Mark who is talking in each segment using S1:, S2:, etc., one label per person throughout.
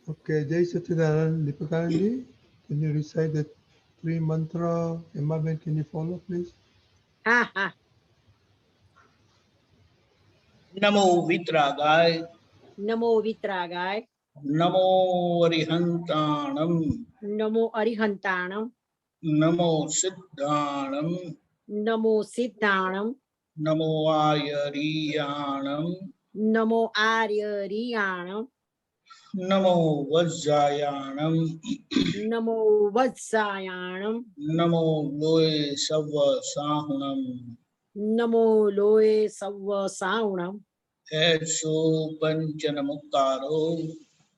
S1: Okay, Jai Satchidanand, Deepakanandji, can you recite the 3 mantra? Emma Ben, can you follow, please?
S2: Ha ha.
S3: Namo Vitragay,
S2: Namo Vitragay,
S3: Namo Arihantanam,
S2: Namo Arihantanam,
S3: Namo Siddhanam,
S2: Namo Siddhanam,
S3: Namo Ayariyanam,
S2: Namo Aryariyanam,
S3: Namo Vajjayanam,
S2: Namo Vatsayanam,
S3: Namo Loe Sava Sahunam,
S2: Namo Loe Savva Saunam,
S3: Eso Panchanamukkaro,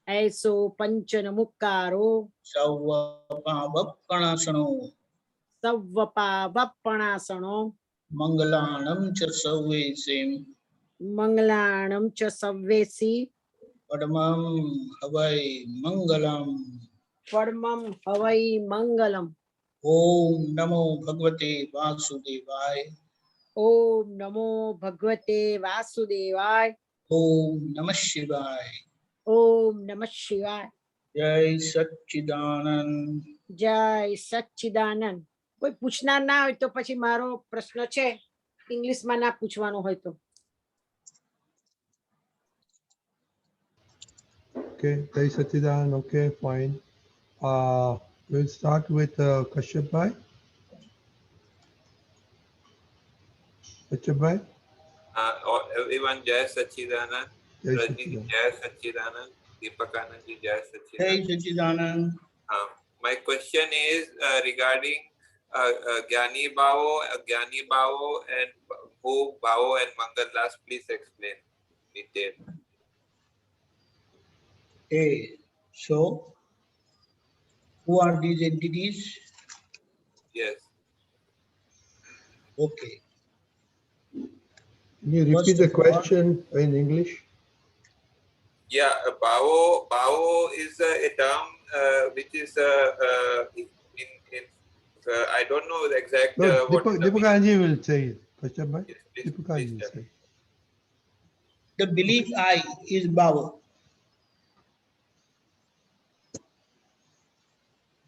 S2: Aiso Panchanamukkaro,
S3: Sava Pavakanasano,
S2: Savvapa Vappanasano,
S3: Mangalanam Chasavesim,
S2: Manglanam Cha Savvesi,
S3: Padamam Havai Mangalam,
S2: Padmam Havai Mangalam,
S3: Om Namo Bhagavate Vasudevaya,
S2: Om Namo Bhagavate Vasudevaya,
S3: Om Namah Shivaya,
S2: Om Namah Shivaya,
S3: Jai Satchidanand.
S2: જય સચ્ચિદાનંદ. કોઈ પૂછનાર ના હોય તો પછી મારો પ્રશ્ન છે, ઇંગ્લિશમાં ના પૂછવાનો હોય તો.
S1: Okay, Jai Satchidanand, okay, fine. We'll start with Kashyap Bhai. Kashyap Bhai?
S4: Everyone, Jai Satchidanand.
S1: Jai
S4: Rajni,
S1: Satchidanand.
S4: Jai Satchidanand. Deepakanandji, Jai
S3: Jai
S4: Satchidanand.
S3: Satchidanand.
S4: My question is regarding Gyani Bhavo, and Bhog Bhavo and Mangalas. Please explain detail.
S3: Okay, so who are these entities?
S4: Yes.
S3: Okay,
S1: Can you
S3: First
S1: repeat the
S3: of all-
S1: question in English?
S4: Yeah, Bhavo is a term which is I don't know the exact.
S1: No,
S4: what is the
S1: Deepakanandji will say it. Kashyap Bhai?
S4: Yes, please,
S1: Deepakanandji
S4: please
S1: will
S4: tell.
S1: say it.
S3: the belief I is Bhava.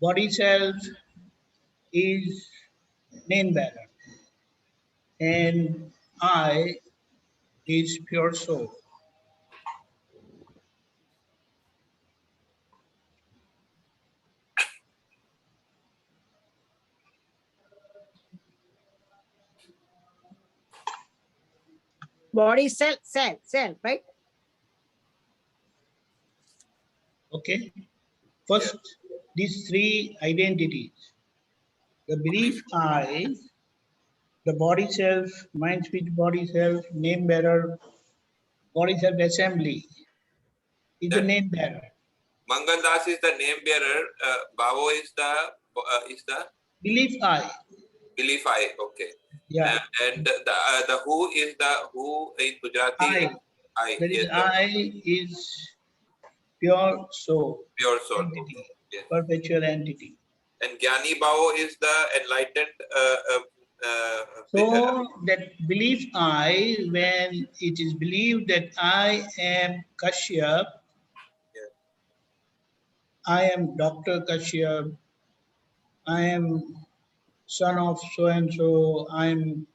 S3: Body self is name bearer, and I is pure soul.
S2: Body self, right?
S3: Okay, first these three identities: the belief I, the body self, mind, speech, body self, name bearer, body self assembly is the
S4: That-
S3: name bearer.
S4: Mangalas is the name bearer. Bhavo is the
S3: Belief I,
S4: belief I. Okay.
S3: yeah,
S4: And the who is the who in Gujarati. I.
S3: that is
S4: Yes,
S3: I is pure soul,
S4: pure soul.
S3: entity,
S4: Okay. Yes.
S3: perpetual entity.
S4: And Gyani Bhavo is the enlightened.
S3: So that belief I, when it is believed that I am Kashyap,
S4: Yes.
S3: I am Dr. Kashyap, I am son of so and so, I am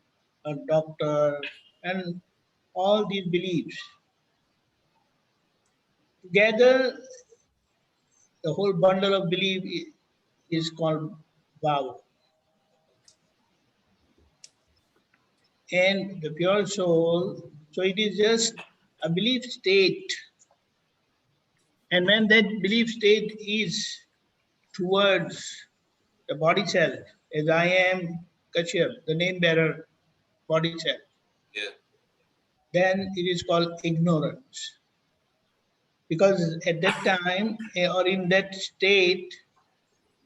S3: a doctor, and all these beliefs together, the whole bundle of belief is called Bhava. And the pure soul, so it is just a belief state. And when that belief state is towards the body self, as I am Kashyap, the name bearer, body self,
S4: Yes.
S3: then it is called ignorance. Because at that time or in that state,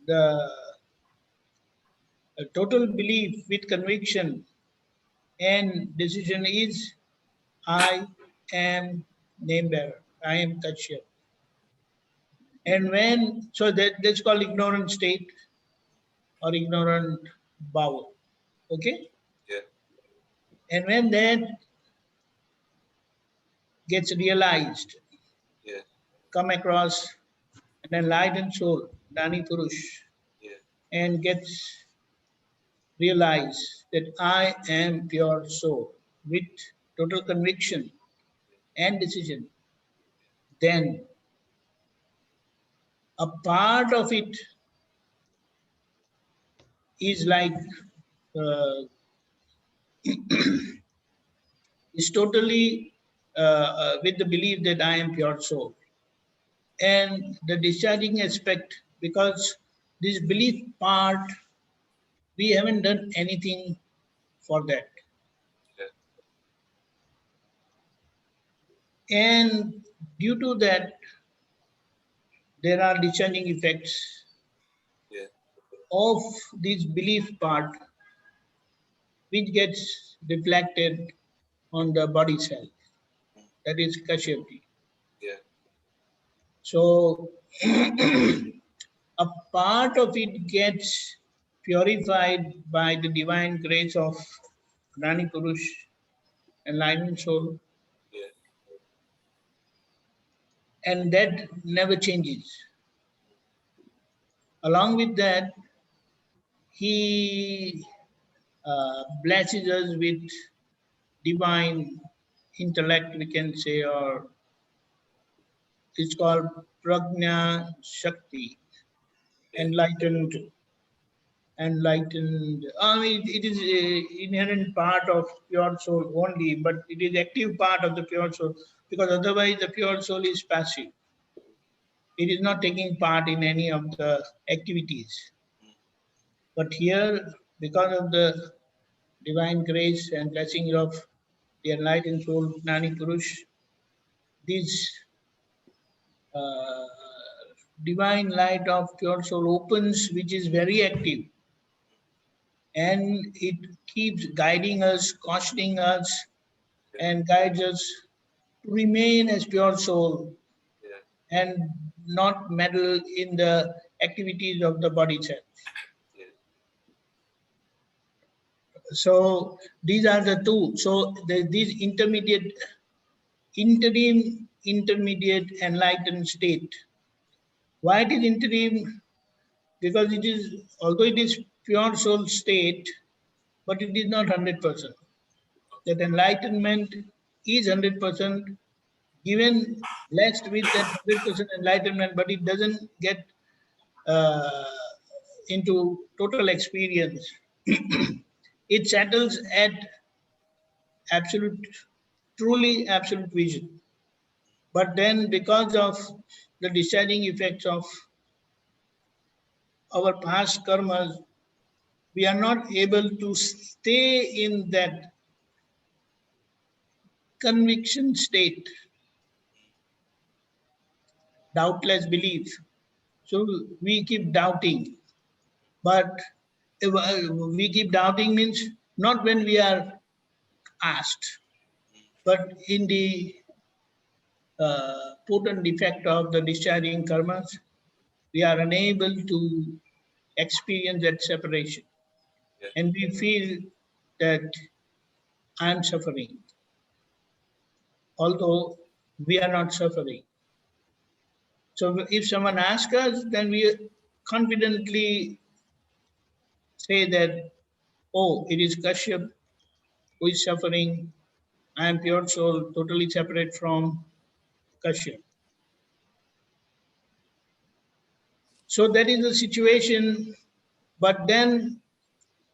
S3: the total belief with conviction and decision is I am name bearer, I am Kashyap. And when, so that's called ignorant state or ignorant bhava. Okay?
S4: Yes.
S3: And when that gets realized,
S4: Yes.
S3: come across an enlightened soul, Dani Purush,
S4: Yes.
S3: and gets realized that I am pure soul with total conviction and decision, then a part of it is like uh, is totally with the belief that I am pure soul. And the discharging aspect, because this belief part, we haven't done anything for that.
S4: Yes.
S3: And due to that, there are discharging effects
S4: Yes.
S3: of this belief part, which gets reflected on the body self, that is Kashyapti.
S4: Yes.
S3: So a part of it gets purified by the divine grace of Rani Purush, enlightened soul,
S4: Yes.
S3: and that never changes. Along with that, he blesses us with divine intellect, we can say, or it's called Pragyna Shakti,
S4: Yes.
S3: enlightened. I mean, it is a inherent part of pure soul only, but it is active part of the pure soul, because otherwise the pure soul is passive. It is not taking part in any of the activities. But here, because of the divine grace and blessing of the enlightened soul, Nani Purush, this uh, divine light of pure soul opens, which is very active, and it keeps guiding us, cautioning us, and guides us to remain as pure soul
S4: Yes.
S3: and not meddle in the activities of the body self.
S4: Yes.
S3: So these are the two. So these intermediate enlightened state. Why it is interim? Because it is, although it is pure soul state, but it is not 100%. That enlightenment is 100% given, blessed with that 100% enlightenment, but it doesn't get uh, into total experience. It settles at absolute, truly absolute vision. But then, because of the discharging effects of our past karmas, we are not able to stay in that conviction state, doubtless belief. So we keep doubting. But we keep doubting means not when we are asked, but in the potent effect of the discharging karmas, we are unable to experience that separation.
S4: Yes.
S3: And we feel that I am suffering, although we are not suffering. So if someone asks us, then we confidently say that, oh, it is Kashyap who is suffering. I am pure soul, totally separate from Kashyap. So that is the situation. But then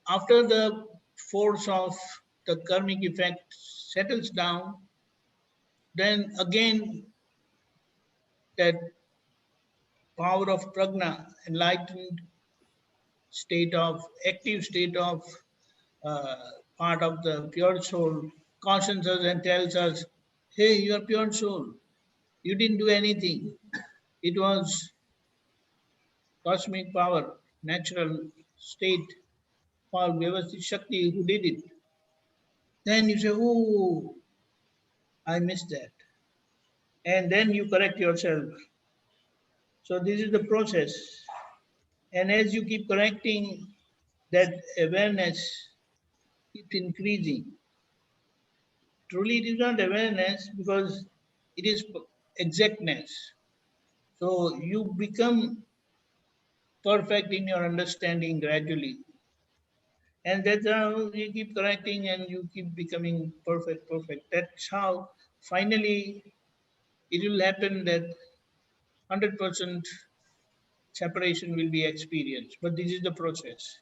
S3: after the force of the karmic effect settles down, then again that power of prajna, enlightened state of, active state of uh, part of the pure soul, cautions us and tells us, hey, you are pure soul. You didn't do anything. It was cosmic power, natural state called Vyavasthi Shakti who did it. Then you say, oh, I missed that. And then you correct yourself. So this is the process. And as you keep correcting, that awareness keeps increasing. Truly, it is not awareness because it is exactness. So you become perfect in your understanding gradually. And that's how you keep correcting and you keep becoming perfect. That's how finally it will happen that 100% separation will be experienced. But this is the process.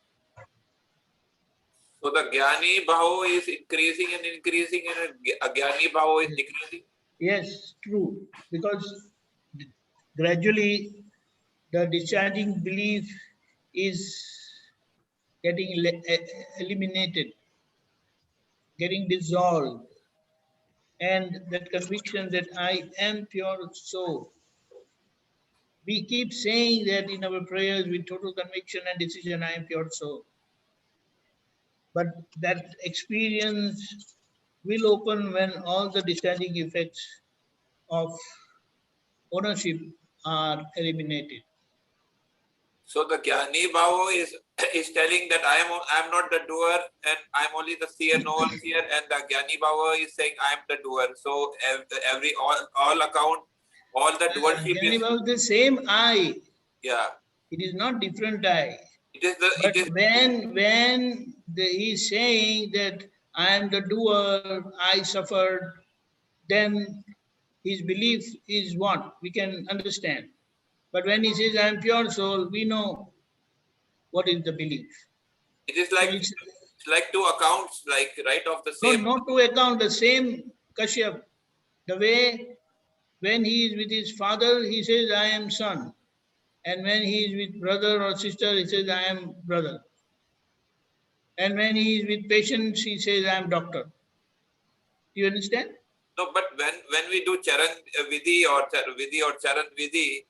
S4: So the Jnani Bhava is increasing and increasing and Ajnani Bhava is decreasing?
S3: Yes, true. Because gradually the discharging belief is getting eliminated, getting dissolved. And that conviction that I am pure soul. We keep saying that in our prayers with total conviction and decision, I am pure soul. But that experience will open when all the discharging effects of ownership are eliminated.
S4: So the Jnani Bhava is telling that I am not the doer and I am only the seer, no one seer, and the Jnani Bhava is saying I am the doer. So all account, all the doership is
S3: The same I.
S4: yeah.
S3: It is not different I.
S4: It is
S3: When he is saying that I am the doer, I suffered, then his belief is what? We can understand. But when he says I am pure soul, we know what is the belief.
S4: it is
S3: So
S4: like
S3: it's
S4: two accounts, like right of the
S3: no,
S4: same.
S3: not to account the same Kashyap. The way when he is with his father, he says I am son. And when he is with brother or sister, he says I am brother. And when he is with patients, he says I am doctor. You understand?
S4: No, but when we do Charan Vidhi or Charan Vidhi,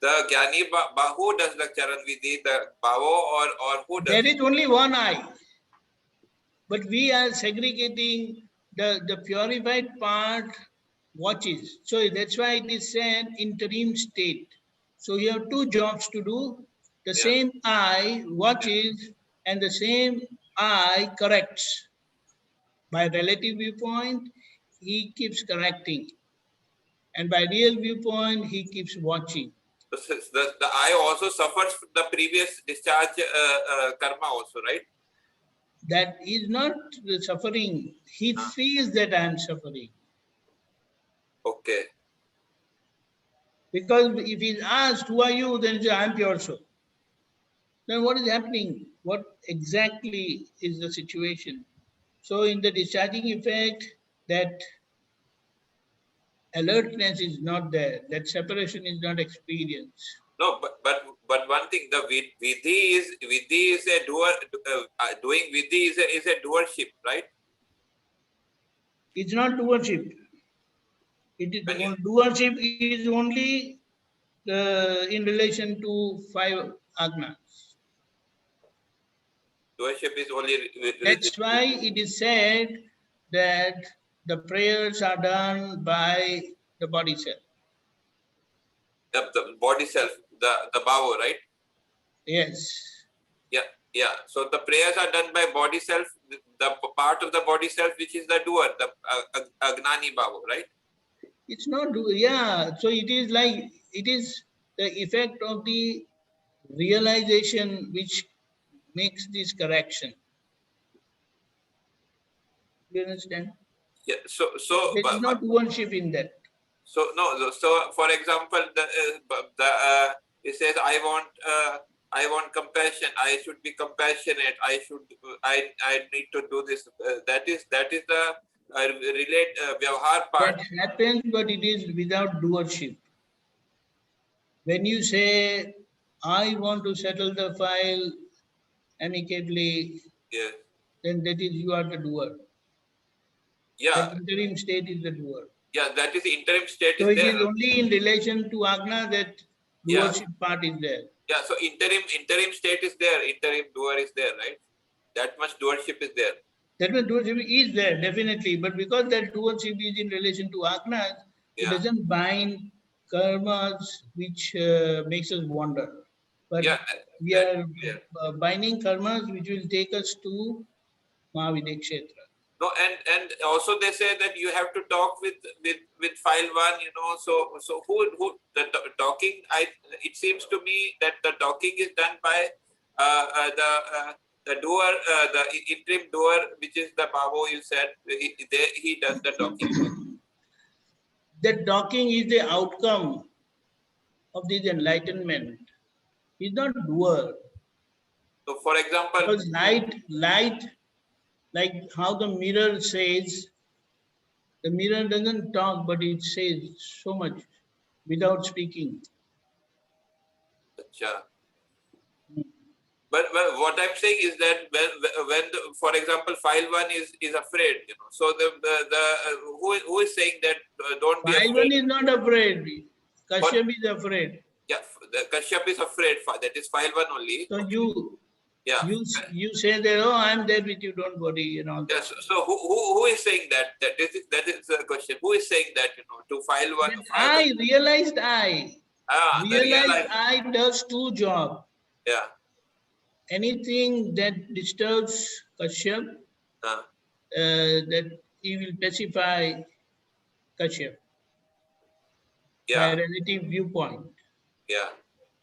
S4: the Jnani who does the Charan Vidhi, the Bhavo or who does?
S3: There is only one I. But we are segregating the purified part watches. So that's why it is said interim state. So you have two jobs to do. The
S4: Yeah.
S3: same I watches and the same I corrects. By relative viewpoint, he keeps correcting. And by real viewpoint, he keeps watching.
S4: The I also suffers the previous discharge karma also, right?
S3: That is not the suffering. He feels that I am suffering.
S4: Okay.
S3: Because if he's asked, who are you? Then he says, I am pure soul. Then what is happening? What exactly is the situation? So in the discharging effect, that alertness is not there. That separation is not experienced.
S4: No, but one thing, the vidhi is a doer. Doing vidhi is a doership, right?
S3: It's not doership. Doership is only in relation to 5 agnas.
S4: Doership is only
S3: That's why it is said that the prayers are done by the body self.
S4: the body self, the bhava, right?
S3: Yes.
S4: Yeah. So the prayers are done by body self, the part of the body self which is the doer, the Ajnani Bhava, right?
S3: It's not, yeah. So it is like, it is the effect of the realization which makes this correction. You understand?
S4: Yeah. So
S3: There is not worship in that.
S4: So no. So for example, it says I want compassion. I should be compassionate. I need to do this. That is the vyavhar part.
S3: That happens, but it is without doership. When you say, I want to settle the file amicably,
S4: Yes.
S3: then that is you are the doer.
S4: Yeah.
S3: That interim state is the doer.
S4: Yeah. That is the interim state
S3: So
S4: is
S3: it
S4: there.
S3: is only in relation to Agna that doership part is there.
S4: Yeah. So interim state is there. Interim doer is there, right? That much doership is there.
S3: That means doership is there, definitely. But because that doership is in relation to Agnas, it doesn't bind karmas which makes us wander. But we are binding karmas which will take us to Mahavidya Kshetra.
S4: No, and also they say that you have to talk with file one, you know. So who the talking? It seems to me that the talking is done by the doer, the interim doer, which is the Babo. You said he does the talking.
S3: That talking is the outcome of this enlightenment. He's not doer.
S4: So, for example,
S3: Because light, like how the mirror says, the mirror doesn't talk, but it says so much without speaking.
S4: Acha. But what I'm saying is that when for example, file one is afraid, you know. So who is saying that don't be
S3: File
S4: afraid?
S3: one is not afraid. Kashyap is afraid.
S4: Yeah, the Kashyap is afraid. That is file one only.
S3: So
S4: yeah.
S3: you say that, oh, I'm there with you, don't worry, you know.
S4: Yes. So who is saying that? That is the question. Who is saying that, you know, to file one?
S3: I realized I
S4: realized
S3: does two jobs.
S4: Yeah.
S3: Anything that disturbs Kashyap, that he will pacify Kashyap by relative viewpoint.
S4: Yeah.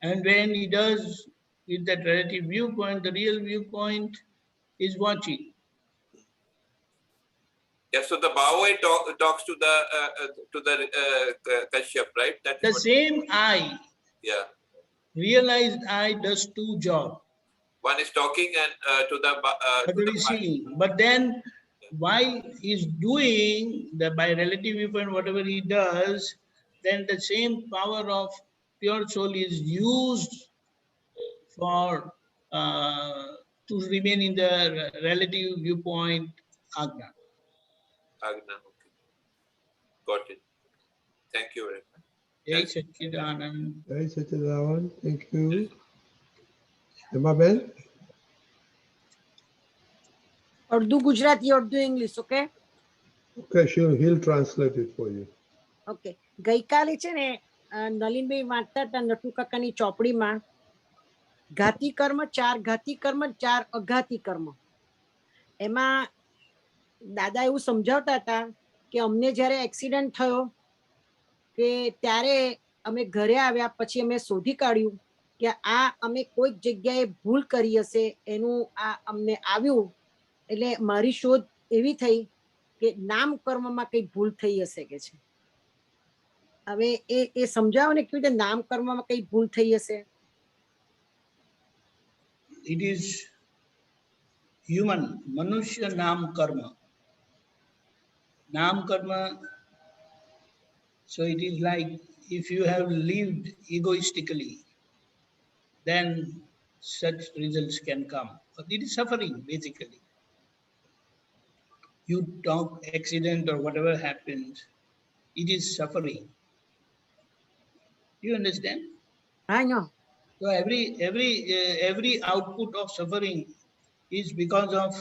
S3: And when he does with that relative viewpoint, the real viewpoint is watching.
S4: Yeah. So the Bhava talks to the Kashyap, right? That's
S3: the same I.
S4: Yeah.
S3: Realized I does two jobs.
S4: One is talking and to the
S3: seeing. But then why he's doing the by relative viewpoint, whatever he does, then the same power of pure soul is used for to remain in the relative viewpoint Agna.
S4: Agna, okay. Got it. Thank you very much.
S3: Jai Satchidanand.
S1: Jai Satchidanand. Thank you. Emma Ben?
S2: Urdu Gujarati, Urdu English, okay?
S1: Okay, he'll translate it for you.
S2: Okay. ગઈકાલે છે ને નલિનભાઈ વાંચતા હતા નટુ કાકાની ચોપડીમાં ઘાતી કર્મ, ચાર અઘાતી કર્મ. એમાં દાદા એવું સમજાવતા હતા કે અમને જ્યારે એક્સિડન્ટ થયો કે ત્યારે અમે ઘરે આવ્યા પછી અમે શોધી કાઢ્યું કે આ અમે કોઈક જગ્યાએ ભૂલ કરી હશે, એનું આ અમને આવ્યું. એટલે મારી શોધ એવી થઈ કે નામ કર્મમાં કઈ ભૂલ થઈ હશે કે છે. હવે એ સમજાવો ને કેવી રીતે નામ કર્મમાં કઈ ભૂલ થઈ હશે.
S3: It is human, manushya nam karma. Nam karma, so it is like if you have lived egoistically, then such results can come. But it is suffering basically. You talk accident or whatever happens, it is suffering. You understand?
S2: I know.
S3: So every output of suffering is because of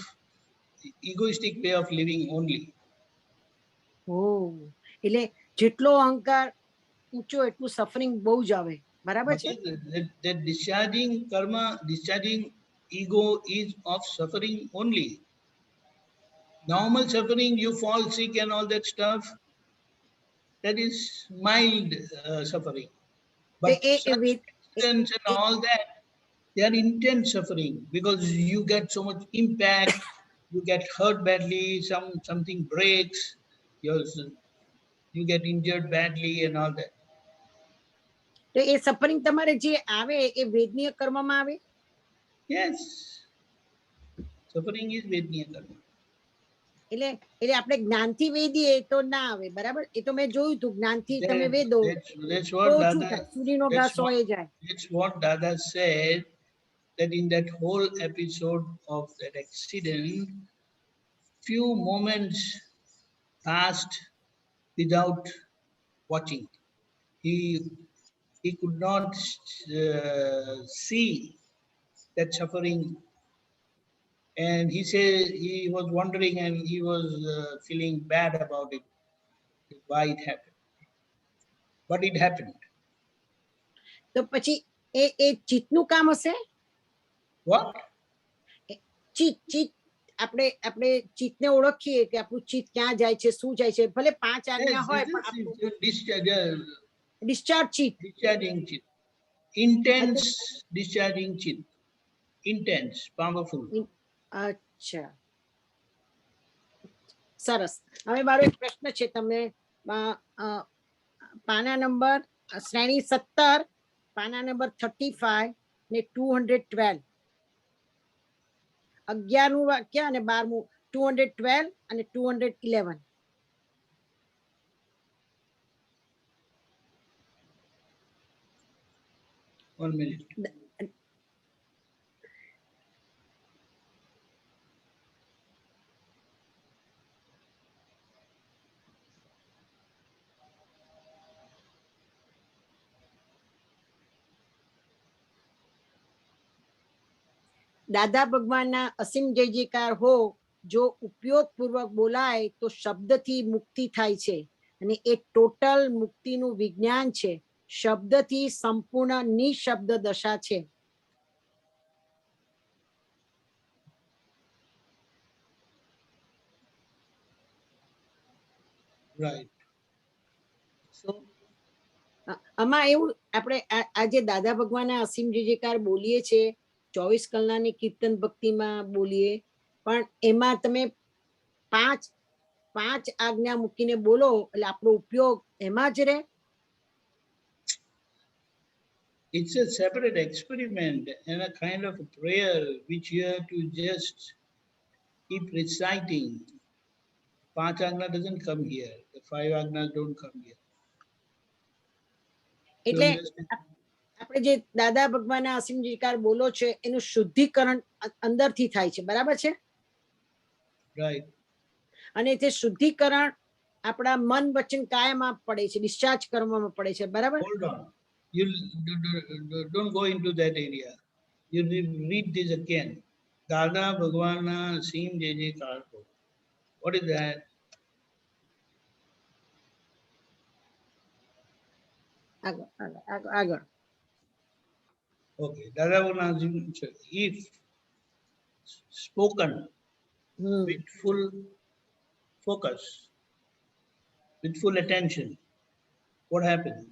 S3: egoistic way of living only.
S2: Oh, એટલે જેટલો અહંકાર ઊંચો એટલું suffering બહુ જ આવે. બરાબર છે?
S3: That discharging karma, discharging ego is of suffering only. Normal suffering, you fall sick and all that stuff, that is mild suffering. But accidents and all that, they are intense suffering because you get so much impact, you get hurt badly, something breaks, you get injured badly and all that.
S2: તો એ suffering તમારે જે આવે એ વેદનીય કર્મમાં આવે?
S3: Yes. Suffering is vedniya karma.
S2: એટલે આપણે જ્ઞાનથી વેદીએ તો ના આવે. બરાબર? એ તો મેં જોયું હતું, જ્ઞાનથી તમે વેદો તો ઓછું થાય, સૂર્યનો ઘાસ હોય જાય.
S3: That's what Dada said, that in that whole episode of that accident, few moments passed without watching. He could not see that suffering, and he said he was wondering and he was feeling bad about it, why it happened. But it happened.
S2: તો પછી એ ચિત્તનું કામ હશે?
S3: What?
S2: ચિત્ત આપણે ચિત્તને ઓળખીએ કે આપણું ચિત્ત ક્યાં જાય છે, શું જાય છે, ભલે 5 આજ્ઞા
S3: Yes,
S2: હોય
S3: this
S2: પણ
S3: is
S2: આપણું
S3: discharge
S2: ચિત્ત
S3: discharging chit. Intense discharging chit. Intense, powerful.
S2: અચ્છા, સરસ. હવે મારો એક પ્રશ્ન છે તમને, પાના નંબર શ્રેણી 17, પાના નંબર 35 ને 212, 11મું વાક્ય અને 12મું, 212 અને 211.
S3: One minute.
S2: દાદા ભગવાનના અસીમ જય જયકાર હો, જો ઉપયોગપૂર્વક બોલાય તો શબ્દથી મુક્તિ થાય છે, અને એ ટોટલ મુક્તિનું વિજ્ઞાન છે. શબ્દથી સંપૂર્ણ નિશબ્દ દશા છે.
S3: Right. So,
S2: આમાં એવું આપણે આજે દાદા ભગવાનના અસીમ જય જયકાર બોલીએ છે, 24 કલાકની કીર્તન ભક્તિમાં બોલીએ, પણ એમાં તમે પાંચ આજ્ઞા મૂકીને બોલો એટલે આપણો ઉપયોગ એમાં જ રહે.
S3: it's a separate experiment and a kind of a prayer which you have to just keep reciting. 5 Agna doesn't come here. The 5 Agnas don't come here.
S2: એટલે આપણે જે દાદા ભગવાનના અસીમ જયકાર બોલો છે એનું શુદ્ધિકરણ અંદરથી થાય છે, બરાબર છે?
S3: Right.
S2: અને તે શુદ્ધિકરણ આપણા મન વચન કાયમાં પડે છે, ડિસ્ચાર્જ કરવામાં પડે છે, બરાબર?
S3: Hold on. You don't go into that area. You read this again. Dada Bhagwan Aseem Jai. What is that?
S2: આગળ.
S3: Okay. Dada Bhagwan Aseem, if spoken with full focus, with full attention, what happens?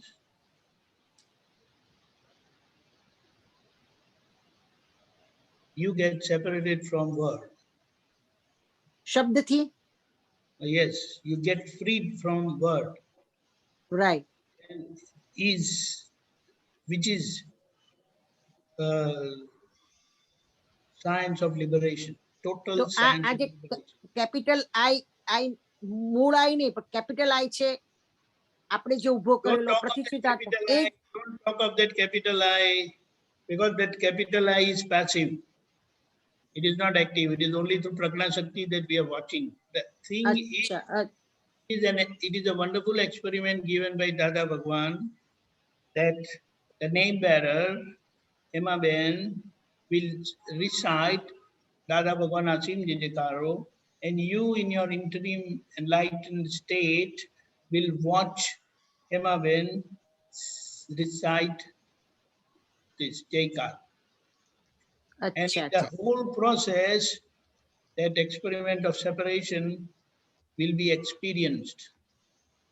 S3: You get separated from word.
S2: શબ્દથી?
S3: Yes, you get freed from word.
S2: Right.
S3: Which is science of liberation. Total science of liberation.
S2: Capital I મૂળ I નહીં, પણ capital I છે આપણે જે ઉભો કરેલો પ્રતિષ્ઠિતાત્મક.
S3: Don't talk of that capital I, because that capital I is passive. It is not active. It is only through Pragyna Shakti that we are watching. The thing it is a wonderful experiment given by Dada Bhagwan, that the name bearer, Emma Ben, will recite Dada Bhagwan Aseem Jai Jayakaro, and you in your interim enlightened state will watch Emma Ben recite this Jaykar. And in the whole process, that experiment of separation will be experienced.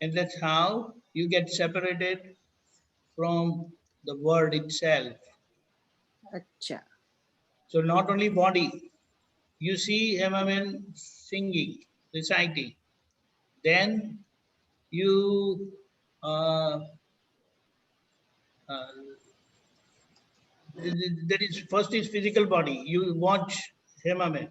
S3: And that's how you get separated from the world itself. So not only body, you see Hemaman singing, reciting, then you that is first is physical body. You watch Hemaman.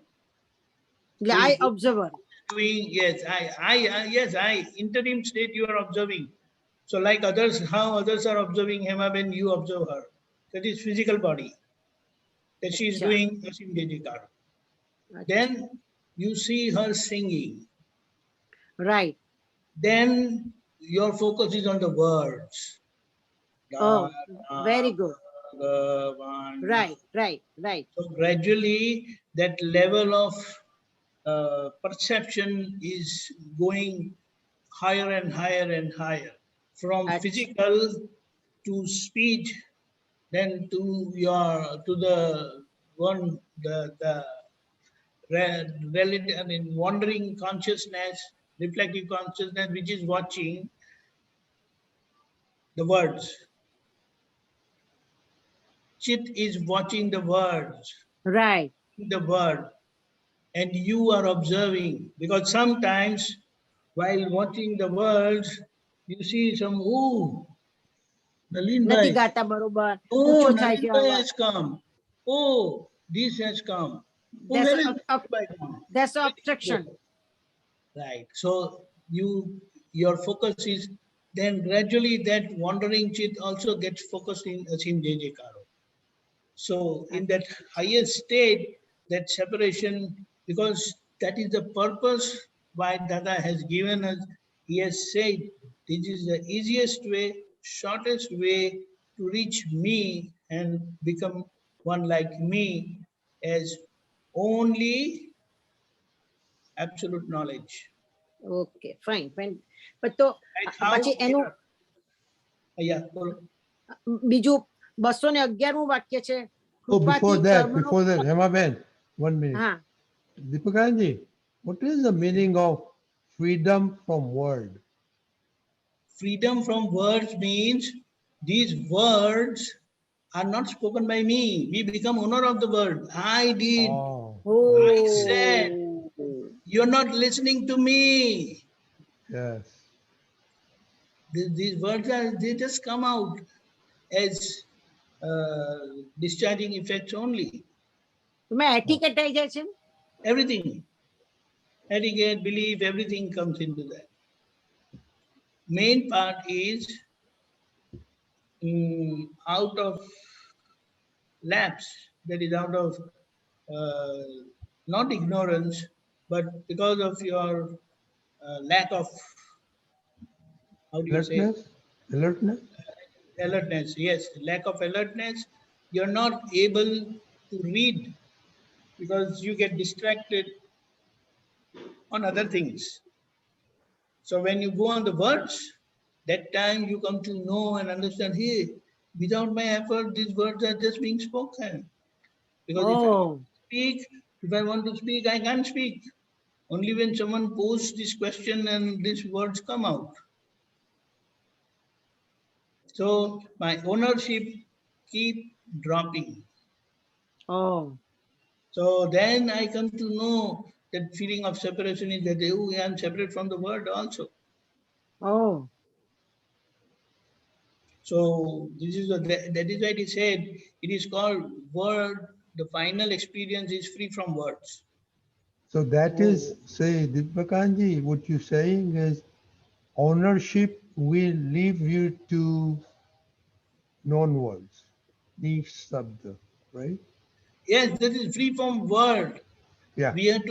S2: I observer.
S3: Doing, yes, I interim state you are observing. So like others, how others are observing Hemaben, you observe her. That is physical body. That she is doing Aseem Jai Jayakar. Then you see her singing.
S2: Right.
S3: Then your focus is on the words.
S2: Oh, very good. Right.
S3: So gradually that level of perception is going higher and higher and higher, from physical to speech, then to the wandering consciousness, reflective consciousness, which is watching the words. Chitt is watching the words,
S2: Right.
S3: the word, and you are observing. Because sometimes while watching the words, you see some, oh, Nalin
S2: નથી
S3: Bhai,
S2: ગાતા બરોબર,
S3: oh,
S2: ઊંચો થાય
S3: Nalin
S2: છે
S3: Bhai
S2: અવાજ.
S3: has come. Oh, this has come. Oh,
S2: That's
S3: where is
S2: a-
S3: Nalin
S2: a-
S3: Bhai gone?
S2: That's
S3: Where did he
S2: obstruction.
S3: go? Right. So your focus is then gradually that wandering Chitt also gets focused in Aseem Karo. So in that higher state, that separation, because that is the purpose why Dada has given us, he has said, this is the easiest way, shortest way to reach me and become one like me, as only absolute knowledge.
S2: Okay, fine, fine. But તો
S3: Like how,
S2: પછી એનું
S3: yeah, bolo.
S2: બીજું 211મું વાક્ય છે.
S1: Oh, before
S2: કૃપાથી
S1: that,
S2: કર્મનો
S1: Hema Ben, 1 minute.
S2: હા,
S1: Deepakanandji, what is the meaning of freedom from world?
S3: Freedom from words means these words are not spoken by me. We become owner of the word. I did.
S1: Oh,
S3: I said.
S2: Oh.
S3: You're not listening to me.
S1: yes.
S3: These words they just come out as discharging effects only.
S2: તમે એટીકેટ આવી જાય છે.
S3: Everything, etiquette, belief, everything comes into that. Main part is out of lapse, that is out of not ignorance, but because of your lack of, how do you say,
S1: Alertness?
S3: alertness. Yes, lack of alertness. You're not able to read because you get distracted on other things. So when you go on the words, that time you come to know and understand, hey, without my effort, these words are just being spoken. Because if I want to speak, I can't speak. Only when someone poses this question and these words come out. So my ownership keep dropping.
S2: Oh.
S3: So then I come to know that feeling of separation is that, oh, I am separate from the word also.
S2: Oh.
S3: So this is that is why it is said, it is called word. The final experience is free from words.
S1: So that is, say, Deepakanandji, what you're saying is ownership will leave you to non-words, leave sabda, right?
S3: Yes, that is free from word.
S1: Yeah.
S3: We have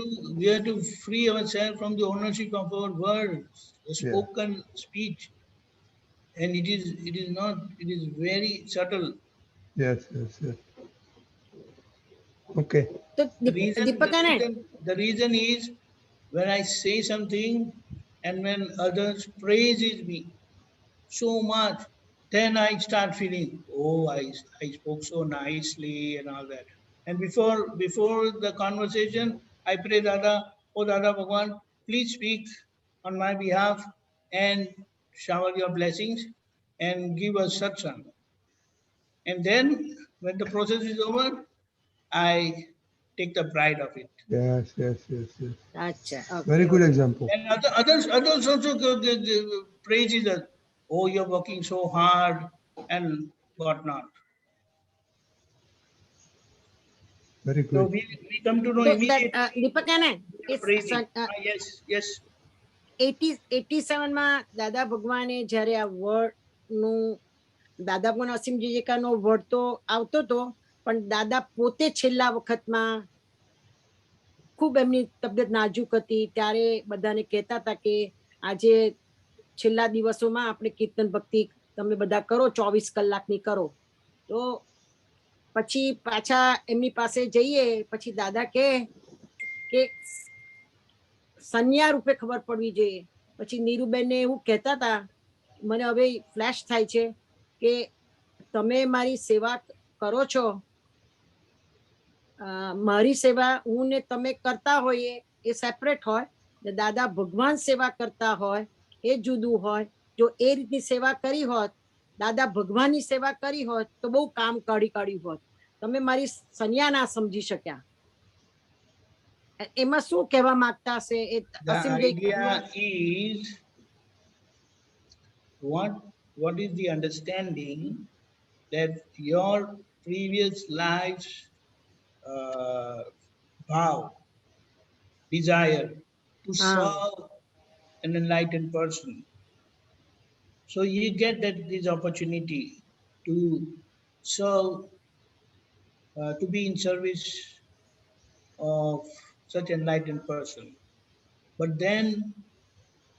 S3: to free ourselves from the ownership of our words, the spoken speech. And it is very subtle.
S1: Yes. Okay.
S2: તો
S3: The reason is when I say something and when others praises me so much, then I start feeling, oh, I spoke so nicely and all that. And before the conversation, I pray Dada, oh Dada Bhagwan, please speak on my behalf and shower your blessings and give us satsang. And then when the process is over, I take the pride of it.
S1: Yes.
S2: અચ્છા, okay,
S1: Very good example.
S3: And others also praise us. Oh, you're working so hard and whatnot.
S1: Very
S3: So
S1: good.
S3: we come to know
S2: તો
S3: immediately.
S2: Deepakanand,
S3: Praising. Yes.
S2: 87માં દાદા ભગવાને જ્યારે આ વર્ડનું દાદા ભગવાન અસીમ જીજેકાનો word તો આવતો હતો, પણ દાદા પોતે છેલ્લા વખતમાં ખૂબ એમની તબિયત નાજુક હતી ત્યારે બધાને કહેતા હતા કે આજે છેલ્લા દિવસોમાં આપણે કીર્તન ભક્તિ તમે બધા કરો, 24 કલાકની કરો. તો પછી પાછા એમની પાસે જઈએ, પછી દાદા કે સંજ્ઞા રૂપે ખબર પડવી જોઈએ. પછી નીરુબેનને એવું કહેતા હતા, મને હવે ફ્લેશ થાય છે કે તમે મારી સેવા કરો છો મારી સેવા હું ને તમે કરતા હોઈએ એ સેપરેટ હોય ને દાદા ભગવાન સેવા કરતા હોય એ જુદું હોય. જો એ રીતની સેવા કરી હોત, દાદા ભગવાનની સેવા કરી હોત તો બહુ કામ કાઢ્યું હોત. તમે મારી સન્યા ના સમજી શક્યા. એમાં શું કહેવા માંગતા હશે?
S3: The idea is what is the understanding that your previous life's vow, desire to serve an enlightened person. So you get this opportunity to serve, to be in service of such enlightened person. But then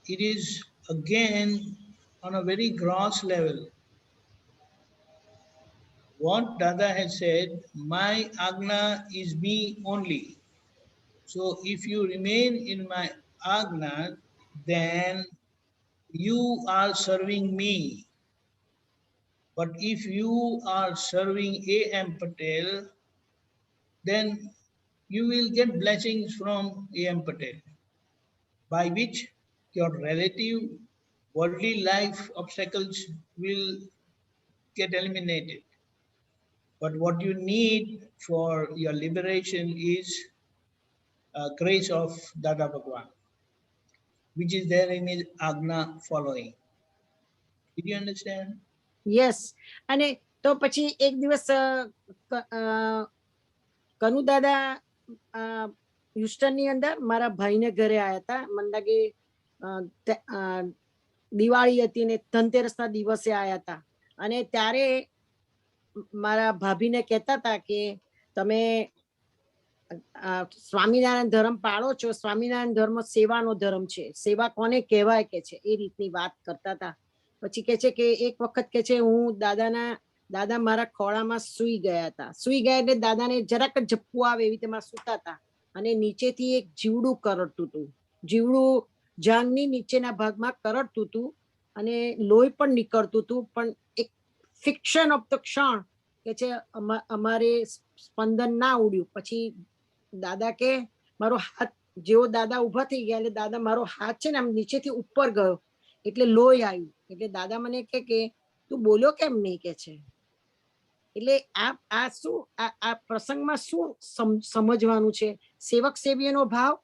S3: it is again on a very gross level. What Dada has said, my Agna is me only. So if you remain in my Agna, then you are serving me. But if you are serving A.M. Patel, then you will get blessings from A.M. Patel, by which your relative worldly life obstacles will get eliminated. But what you need for your liberation is grace of Dada Bhagwan, which is there in his Agna following. Did you understand?
S2: Yes. અને તો પછી એક દિવસ કનુ દાદા હ્યુસ્ટનની અંદર મારા ભાઈને ઘરે આવ્યા હતા. મને લાગે દિવાળી હતી ને ધનતેરસના દિવસે આવ્યા હતા. અને ત્યારે મારા ભાભીને કહેતા હતા કે તમે સ્વામિનારાયણ ધર્મ પાળો છો. સ્વામિનારાયણ ધર્મ સેવાનો ધર્મ છે. સેવા કોને કહેવાય કે છે એ રીતની વાત કરતા હતા. પછી કે છે કે એક વખત કે છે હું દાદા મારા ખોળામાં સુઈ ગયા હતા. સુઈ ગયા એટલે દાદાને જરાક ઝપકું આવે એવી રીતે મારા સૂતા હતા. અને નીચેથી એક જીવડું કરડતું હતું. જીવડું જાંગની નીચેના ભાગમાં કરડતું હતું અને લોહી પણ નીકળતું હતું. પણ એક ફિક્શન ઓફ ધ ક્ષણ કે છે અમારે સ્પંદન ના ઉડ્યું. પછી દાદા કે મારો હાથ જેવો દાદા ઊભા થઈ ગયા એટલે દાદા મારો હાથ છે ને આમ નીચેથી ઉપર ગયો એટલે લોહી આવ્યું. એટલે દાદા મને કે તું બોલ્યો કેમ નહીં કે છે. એટલે આ શું આ પ્રસંગમાં શું સમજવાનું છે? સેવક સેવીનો ભાવ.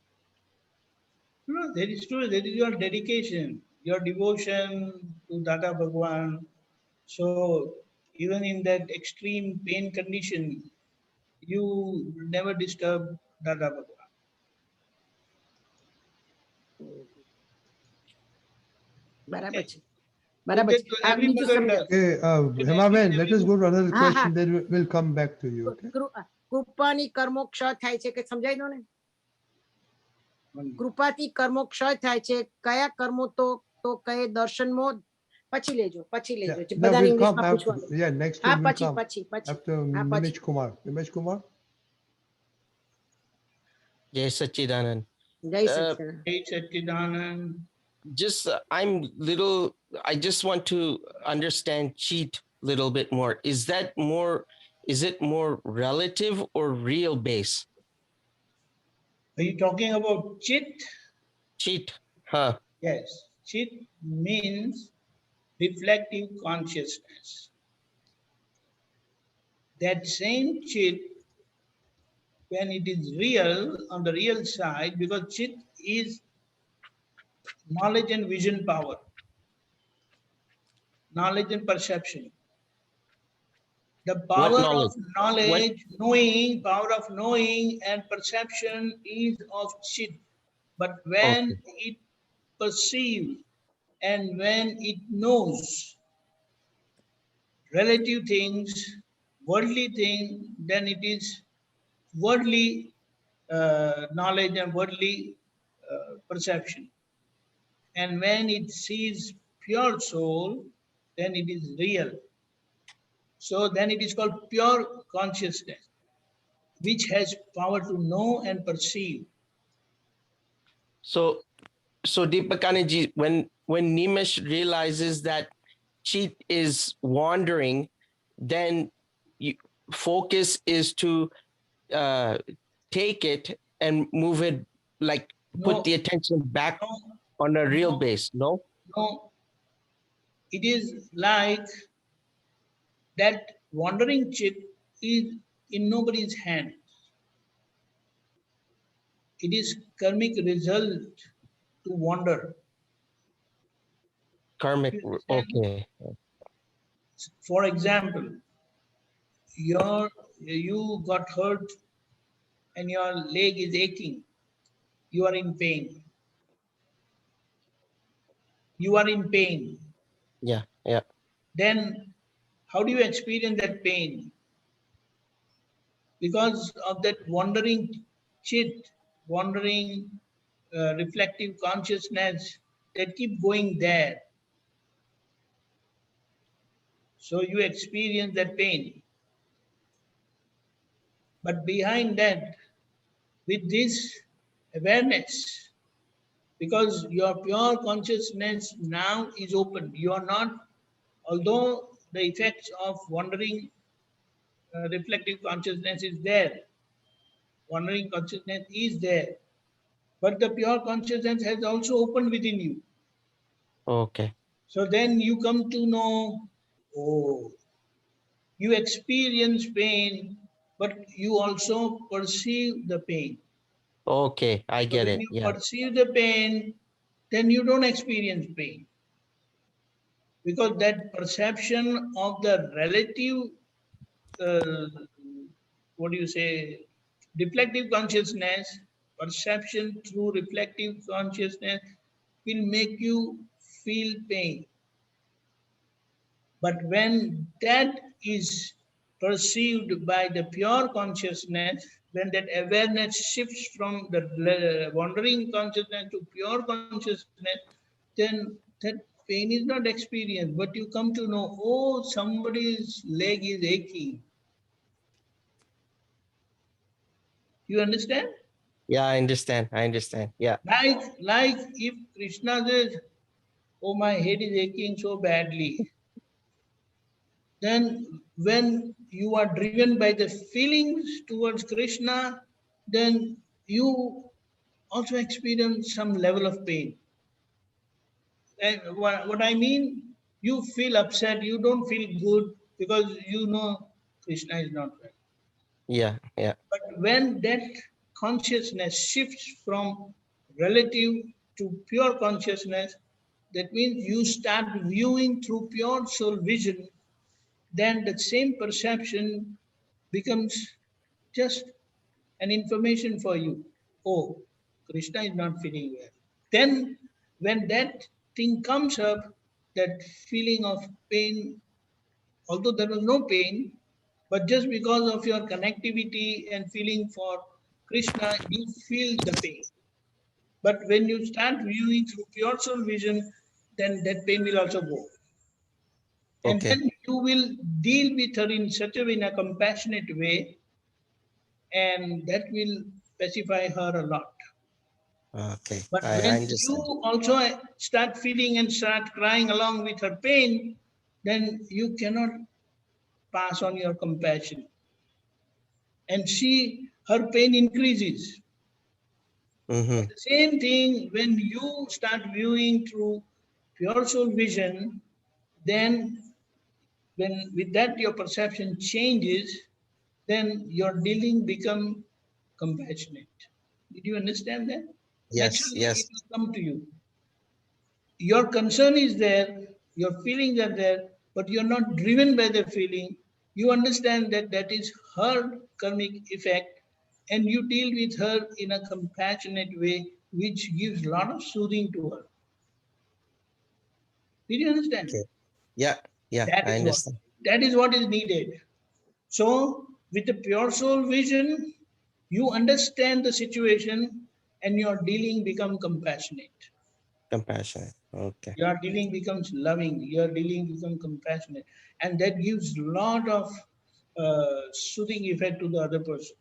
S3: No, that is true. That is your dedication, your devotion to Dada Bhagwan. So even in that extreme pain condition, you never disturb Dada Bhagwan.
S2: બરાબર છે. બરાબર છે.
S1: Hemaben, let us go to another question, then we'll come back to you. Okay?
S2: કૃપાની કર્મો ક્ષય થાય છે કે સમજાઈ દો ને. કૃપાથી કર્મો ક્ષય થાય છે. કયા કર્મો તો કયે દર્શનમો પછી લેજો. બધાને ઇંગ્લિશમાં પૂછવાનું.
S1: Yeah, next
S2: હા
S1: time we'll
S2: પછી
S1: come
S2: પછી
S1: after Nimesh Kumar. Nimesh Kumar.
S5: Jai Satchidanand.
S2: જય સચ્ચિદાનંદ.
S3: Hey, Satchidanand.
S5: Just I just want to understand Chitt little bit more. Is it more relative or real base?
S3: Are you talking about Chitt?
S5: Chitt, huh?
S3: Yes. Chitt means reflective consciousness. That same Chitt, when it is real, on the real side, because Chitt is knowledge and vision power, knowledge and perception. The power of knowledge, power of knowing and perception is of Chitt. But when it perceives and when it knows relative things, worldly things, then it is worldly knowledge and worldly perception. And when it sees pure soul, then it is real. So then it is called pure consciousness, which has power to know and perceive.
S5: So Deepakanandji, when Nimesh realizes that Chitt is wandering, then focus is to take it and move it, like put the
S3: No,
S5: attention back
S3: no,
S5: on a real
S3: no,
S5: base? No.
S3: no. It is like that wandering chit is in nobody's hand. It is karmic result to wander.
S5: Karmic.
S3: You understand?
S5: Okay.
S3: For example, you got hurt and your leg is aching. You are in pain. You are in pain.
S5: Yeah. Yeah.
S3: Then how do you experience that pain? Because of that wandering chit, wandering reflective consciousness that keep going there. So you experience that pain. But behind that, with this awareness, because your pure consciousness now is open, you are not, although the effects of wandering reflective consciousness is there, wandering consciousness is there, but the pure consciousness has also opened within you.
S5: Okay.
S3: So then you come to know, oh, you experience pain, but you also perceive the pain.
S5: Okay. I
S3: So
S5: get
S3: when
S5: it.
S3: you
S5: Yeah.
S3: perceive the pain, then you don't experience pain. Because that perception of the relative, what do you say, reflective consciousness, perception through reflective consciousness will make you feel pain. But when that is perceived by the pure consciousness, when that awareness shifts from the wandering consciousness to pure consciousness, then that pain is not experienced. But you come to know, oh, somebody's leg is aching. You understand?
S5: Yeah. I understand. I understand. Yeah.
S3: Like if Krishna says, oh, my head is aching so badly, then when you are driven by the feelings towards Krishna, then you also experience some level of pain. And what I mean, you feel upset, you don't feel good because you know Krishna is not well.
S5: Yeah. Yeah.
S3: But when that consciousness shifts from relative to pure consciousness, that means you start viewing through pure soul vision, then the same perception becomes just an information for you. Oh, Krishna is not feeling well. Then, when that thing comes up, that feeling of pain, although there was no pain, but just because of your connectivity and feeling for Krishna, you feel the pain. But when you start viewing through pure soul vision, then that pain will also go. And
S5: Okay.
S3: then you will deal with her in such a way, in a compassionate way, and that will pacify her a lot.
S5: Okay.
S3: But
S5: I
S3: when
S5: understand.
S3: you also start feeling and start crying along with her pain, then you cannot pass on your compassion. And her pain increases.
S5: Mm-hmm.
S3: The same thing, when you start viewing through pure soul vision, then when with that your perception changes, then your dealing become compassionate. Did you understand that?
S5: Yes.
S3: Naturally, it
S5: Yes.
S3: will come to you. Your concern is there, your feelings are there, but you're not driven by the feeling. You understand that that is her karmic effect, and you deal with her in a compassionate way, which gives a lot of soothing to her. Did you understand?
S5: Okay. Yeah. Yeah.
S3: That
S5: I
S3: is what.
S5: understand.
S3: That is what is needed. So, with the pure soul vision, you understand the situation, and your dealing become compassionate.
S5: Compassionate. Okay.
S3: Your dealing becomes loving, your dealing becomes compassionate, and that gives a lot of soothing effect to the other person.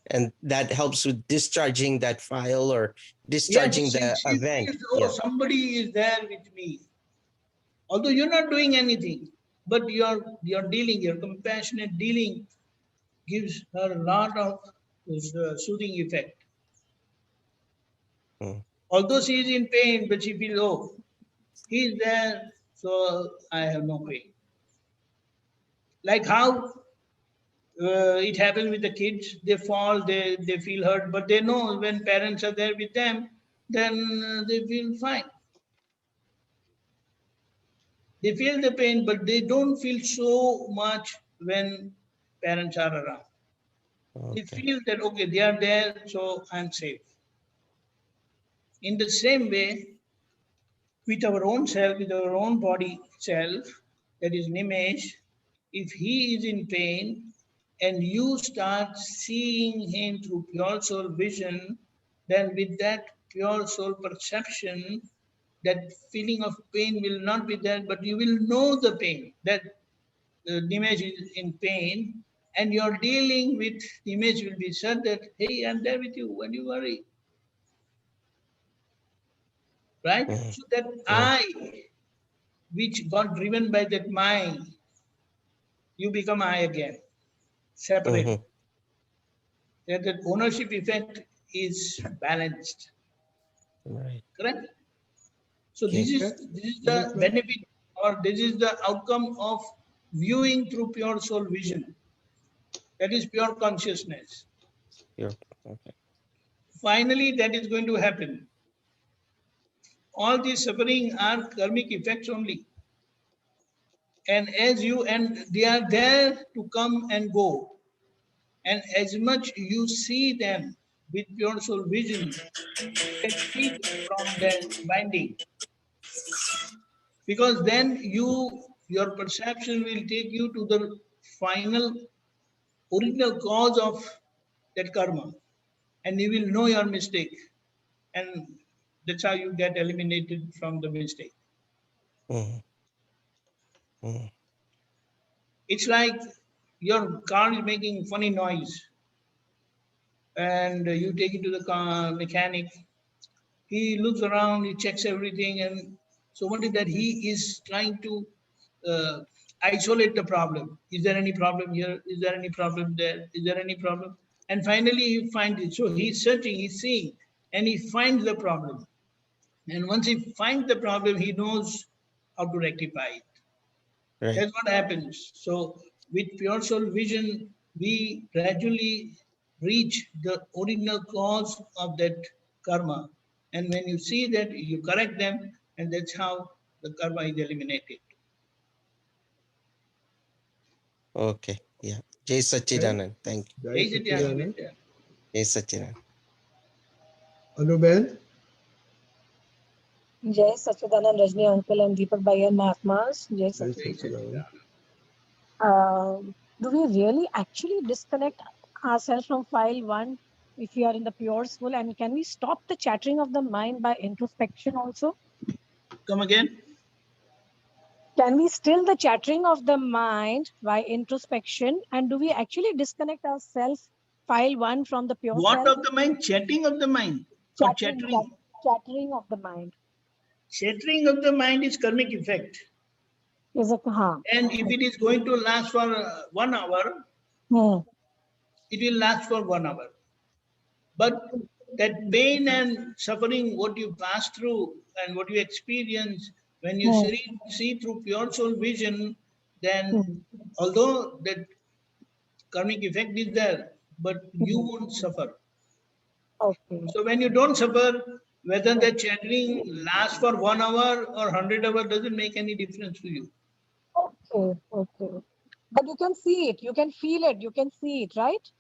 S5: And that helps with discharging that file or
S3: Yes,
S5: discharging the
S3: she
S5: event.
S3: feels, oh,
S5: Yeah.
S3: somebody is there with me. Although you're not doing anything, but your dealing, your compassionate dealing gives her a lot of soothing effect. Although she is in pain, but she feels, oh, he is there, so I have no pain. Like how it happens with the kids, they fall, they feel hurt, but they know when parents are there with them, then they feel fine. They feel the pain, but they don't feel so much when parents are around. They feel that, okay, they are there, so I'm safe. In the same way, with our own self, with our own body self, that is Nimesh, if he is in pain and you start seeing him through pure soul vision, then with that pure soul perception, that feeling of pain will not be there, but you will know the pain, that the image is in pain, and your dealing with the image will be said that, hey, I'm there with you, when you worry. Right? So that I, which got driven by that mind, you become I again, separate. That ownership effect is balanced.
S5: Right.
S3: Correct? So this is the benefit, or this is the outcome of viewing through pure soul vision. That is pure consciousness.
S5: Okay.
S3: Finally, that is going to happen. All these suffering are karmic effects only. And they are there to come and go. And as much you see them with pure soul vision, you get free from their binding. Because then your perception will take you to the final original cause of that karma. And you will know your mistake. And that's how you get eliminated from the mistake. It's like your car is making funny noise and you take it to the car mechanic. He looks around, he checks everything, and so what is that? He is trying to isolate the problem. Is there any problem here? Is there any problem there? Is there any problem? And finally he finds it. So he's searching, he's seeing, and he finds the problem. And once he finds the problem, he knows how to rectify it.
S5: Right.
S3: That's what happens. So with pure soul vision, we gradually reach the original cause of that karma. And when you see that, you correct them, and that's how the karma is eliminated.
S5: Okay. Yeah. Jai Sachidanand. Thank you.
S3: Jai Satchidanand.
S5: Jai Sachidanand.
S1: Anubel?
S6: Jai Sachidanand Rajni Uncle and Deepak Bhgawan Mahatmas. Jai
S1: Satchidanand.
S6: Do we really actually disconnect ourselves from file 1 if we are in the pure soul? And can we stop the chattering of the mind by introspection also?
S3: Come again?
S6: Can we still the chattering of the mind by introspection? And do we actually disconnect ourselves, file 1, from the pure
S3: What
S6: self?
S3: of the mind? Chatting of the mind? Or chattering?
S6: Chattering of the mind.
S3: Chattering of the mind is karmic effect.
S6: Is it,
S3: And if it is going to last for 1 hour, it will last for 1 hour. But that pain and suffering, what you pass through and what you experience, when you see through pure soul vision, then although that karmic effect is there, but you won't suffer.
S6: Okay.
S3: So when you don't suffer, whether the chattering lasts for 1 hour or 100 hours doesn't make any difference to you.
S6: Okay, okay. But you can see it, you can feel it, you can see it, right?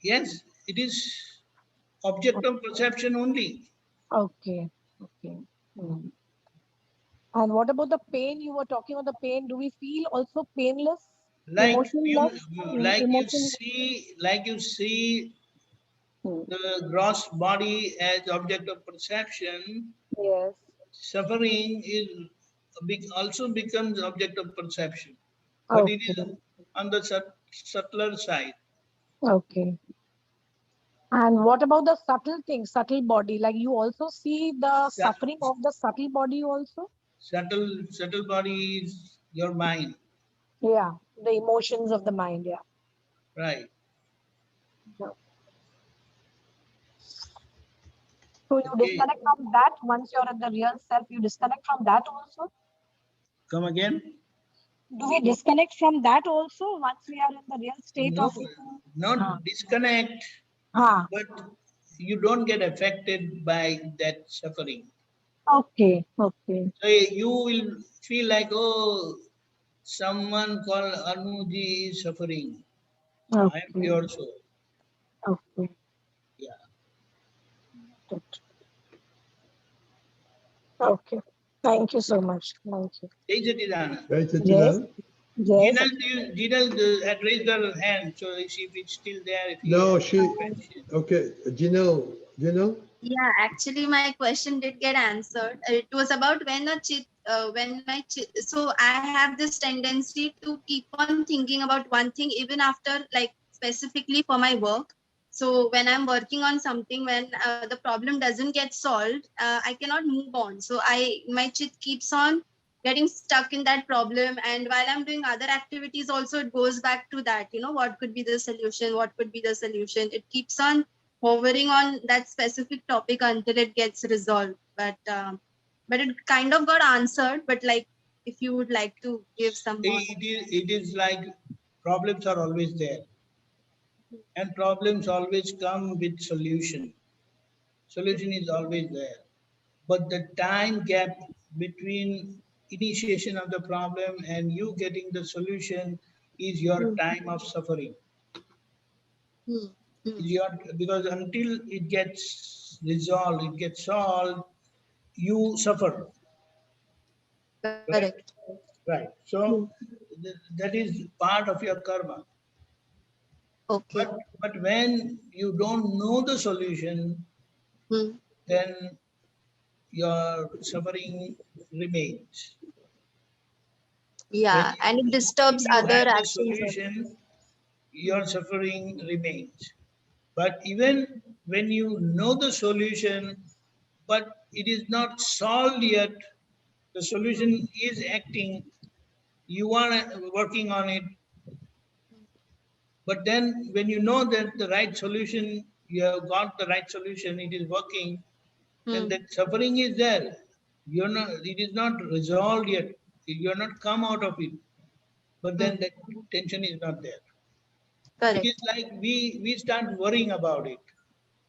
S3: Yes, it is object of perception only.
S6: Okay, okay. And what about the pain? You were talking about the pain. Do we feel also painless?
S3: Like you
S6: Emotionless?
S3: see the gross body as object of perception,
S6: Yes.
S3: suffering is also becomes object of perception, but it is on the subtler side.
S6: Okay. And what about the subtle things, subtle body? Like you also see the suffering of the subtle body also?
S3: Subtle body is your mind.
S6: Yeah, the emotions of the mind, yeah.
S3: Right.
S6: So you
S3: Okay.
S6: disconnect from that once you're in the real self, you disconnect from that also?
S3: Come again?
S6: Do we disconnect from that also once we are in the real state
S3: No,
S6: of?
S3: not disconnect,
S6: Ah,
S3: but you don't get affected by that suffering.
S6: okay, okay,
S3: So you will feel like, oh, someone called Anuji is suffering. I am
S6: okay,
S3: pure soul.
S6: okay.
S3: Yeah.
S6: Good. Okay. Thank you so much. Thank you.
S3: Jai Satidana.
S1: Right,
S6: Yes,
S1: Satchidanand?
S6: yes.
S3: Jinal had raised her hand, so see if it's still there. If he
S1: No,
S3: has
S1: she,
S3: any question.
S1: okay, Jinal?
S7: Yeah, actually, my question did get answered. It was about so I have this tendency to keep on thinking about one thing even after, like, specifically for my work. So when I'm working on something, when the problem doesn't get solved, I cannot move on. So my chit keeps on getting stuck in that problem. And while I'm doing other activities, also it goes back to that. What could be the solution? What could be the solution? It keeps on hovering on that specific topic until it gets resolved. But it kind of got answered. But, like, if you would like to give some more.
S3: It is like problems are always there, and problems always come with solution. Solution is always there, but the time gap between initiation of the problem and you getting the solution is your
S7: Hmm,
S3: time of suffering.
S7: hmm, hmm.
S3: Is your, because until it gets resolved, it gets solved, you suffer. Correct?
S7: Correct.
S3: Right.
S7: Hmm.
S3: So that is part of your karma.
S7: Okay.
S3: But when you don't know the solution,
S7: Hmm.
S3: then your suffering remains.
S7: Yeah, and it
S3: If
S7: disturbs
S3: you
S7: other
S3: have the
S7: actions.
S3: solution, your suffering remains. But even when you know the solution, but it is not solved yet, the solution is acting, you are working on it. But then when you know that the right solution, you have got the right solution, it is working, then
S7: Hmm.
S3: that suffering is there. You're not, it is not resolved yet. You're not come out of it. But
S7: Hmm.
S3: then that tension is not there. It is
S7: Correct.
S3: like we start worrying about it.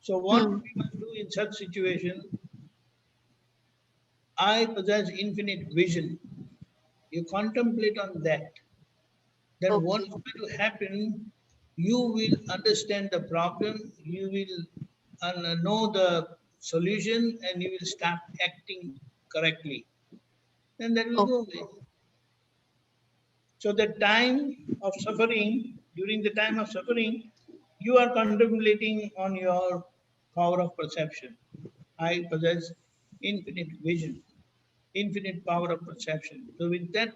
S3: So what
S7: Hmm.
S3: we must do in such situation, I possess infinite vision. You contemplate on that. Then what
S7: Okay.
S3: is going to happen, you will understand the problem, you will know the solution, and you will start acting correctly. Then that will
S7: Okay.
S3: go away. So the time of suffering, during the time of suffering, you are contemplating on your power of perception. I possess infinite vision, infinite power of perception. So with that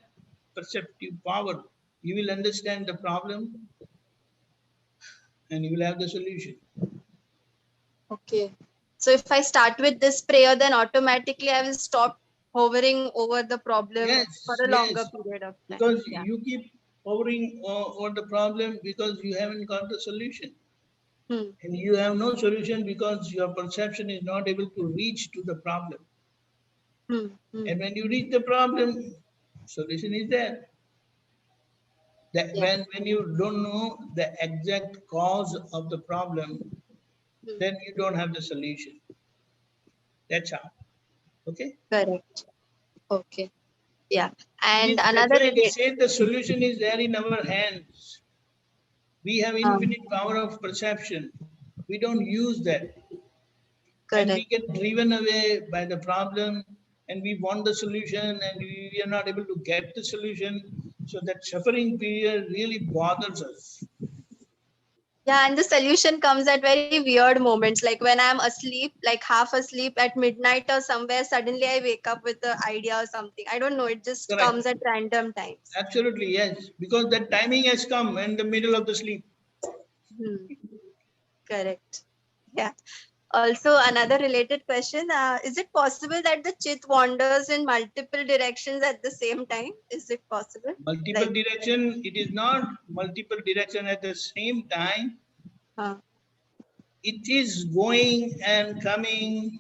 S3: perceptive power, you will understand the problem and you will have the solution.
S7: Okay. So if I start with this prayer, then automatically I will stop hovering over the problem for
S3: Yes,
S7: a longer
S3: yes,
S7: period of time.
S3: because
S7: Yeah.
S3: you keep hovering over the problem because you haven't got the solution.
S7: Hmm.
S3: And you have no solution because your perception is not able to reach to the problem.
S7: Hmm. Hmm.
S3: And when you reach the problem, solution is there. That
S7: Yeah.
S3: when you don't know the exact cause of the problem,
S7: Hmm.
S3: then you don't have the solution. That's how. Okay?
S7: Correct. Okay. Yeah.
S3: It
S7: And
S3: is, that's
S7: another
S3: why it is
S7: relate.
S3: said the solution is there in our hands. We have
S7: Um,
S3: infinite power of perception. We don't use that. And we
S7: correct.
S3: get driven away by the problem, and we want the solution and we are not able to get the solution. So that suffering period really bothers us.
S7: Yeah, and the solution comes at very weird moments, like when I'm asleep, like half asleep at midnight or somewhere, suddenly I wake up with the idea or something. I don't know, it just comes
S3: Correct.
S7: at random times.
S3: Absolutely, yes. Because that timing has come in the middle of the sleep.
S7: Hmm. Correct. Yeah. Also, another related question, is it possible that the chit wanders in multiple directions at the same time? Is it possible?
S3: Multiple
S7: Like,
S3: direction, it is not multiple direction at the same time.
S7: uh,
S3: It is going and coming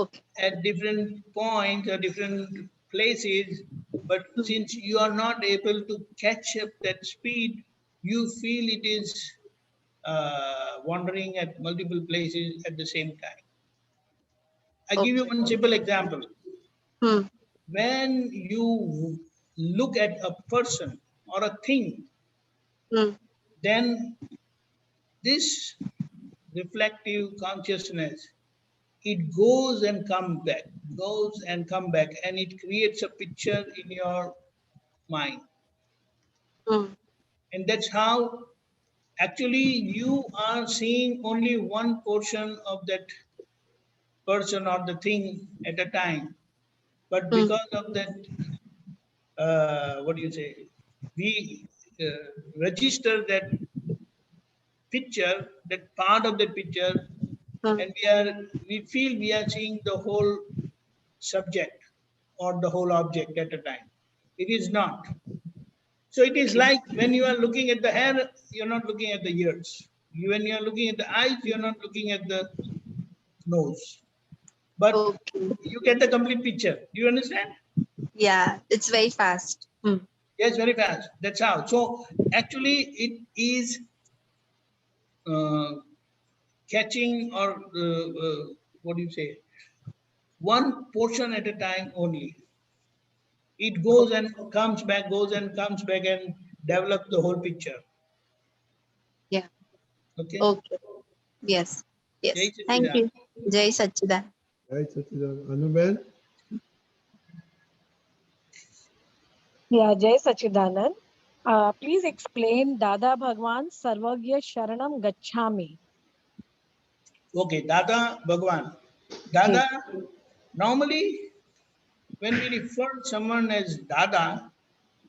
S7: Okay.
S3: at different points or different places, but since you are not able to catch up that speed, you feel it is wandering at multiple places at the same time. I give you
S7: Okay.
S3: one simple example.
S7: Hmm.
S3: When you look at a person or a thing,
S7: Hmm.
S3: then this reflective consciousness, it goes and comes back, goes and come back, and it creates a picture in your mind.
S7: Hmm.
S3: And that's how actually you are seeing only one portion of that person or the thing at a time. But
S7: Hmm.
S3: because of that, what do you say, we register that picture, that part of the picture,
S7: Hmm.
S3: and we feel we are seeing the whole subject or the whole object at a time. It is not. So it is
S7: Okay.
S3: like when you are looking at the hair, you're not looking at the ears. When you are looking at the eyes, you're not looking at the nose. But
S7: Okay.
S3: you get the complete picture. Do you understand?
S7: Yeah, it's very fast. Hmm.
S3: Yes, very fast. That's how. So actually, it is uh, catching or what do you say? One portion at a time only. It goes and comes back, goes and comes back, and develops the whole picture.
S7: Yeah.
S3: Okay.
S7: Okay. Yes.
S3: Jai
S7: Yes. Thank
S3: Satchidanand.
S7: you. Jai Satchidanand.
S1: Right, Sachidanand. Anuben?
S6: Yeah, Jai Sachidanand. Please explain Dada Bhagwan Sarvagya Sharanam Gachami.
S3: Okay, Dada Bhagwan.
S6: Ji.
S3: Dada, normally when we refer someone as Dada,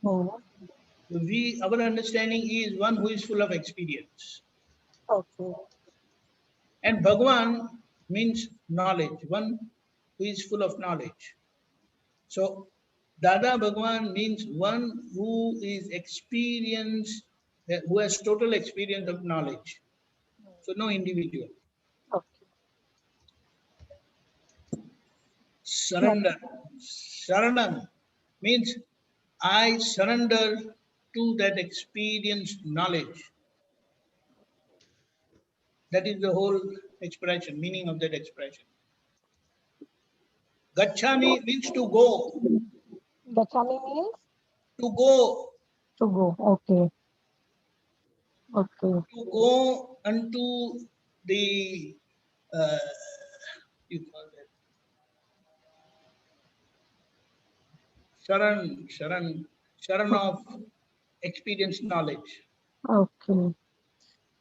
S6: Hmm.
S3: our understanding is one who is full of experience.
S6: Okay.
S3: And Bhagwan means knowledge, one who is full of knowledge. So Dada Bhagwan means one who is experienced, who has total experience of knowledge. So no individual.
S6: Okay.
S3: Surrender. Saranam means I surrender to that experienced knowledge. That is the whole expression, meaning of that expression. Gachami means to go,
S6: Gachami means
S3: to go,
S6: to go. Okay. Okay.
S3: to go unto the, uh, you call that, sharan of experienced knowledge.
S6: Okay.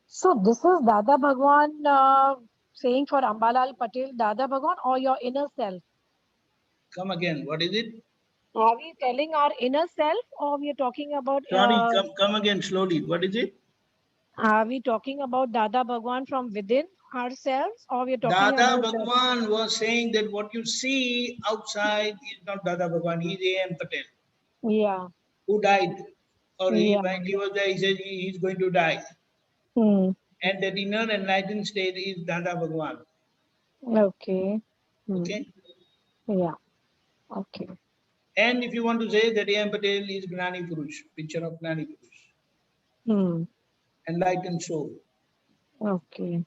S6: So this is Dada Bhagwan saying for Ambalal Patel, Dada Bhagwan or your inner self?
S3: Come again, what is it?
S6: Are we telling our inner self or we are talking about
S3: Sorry, come again slowly. What is it?
S6: are we talking about Dada Bhagwan from within ourselves or we are talking
S3: Dada
S6: about
S3: Bhagwan was saying that what you see outside is not Dada Bhagwan, he is A.M. Patel,
S6: yeah.
S3: who died. Or
S6: Yeah.
S3: while he was there, he said he is going to die.
S6: Hmm.
S3: And that inner enlightened state is Dada Bhagwan.
S6: Okay. Hmm.
S3: Okay?
S6: Yeah. Okay.
S3: And if you want to say that A.M. Patel is Gnani Purush, picture of Gnani Purush,
S6: Hmm.
S3: enlightened soul.
S6: Okay.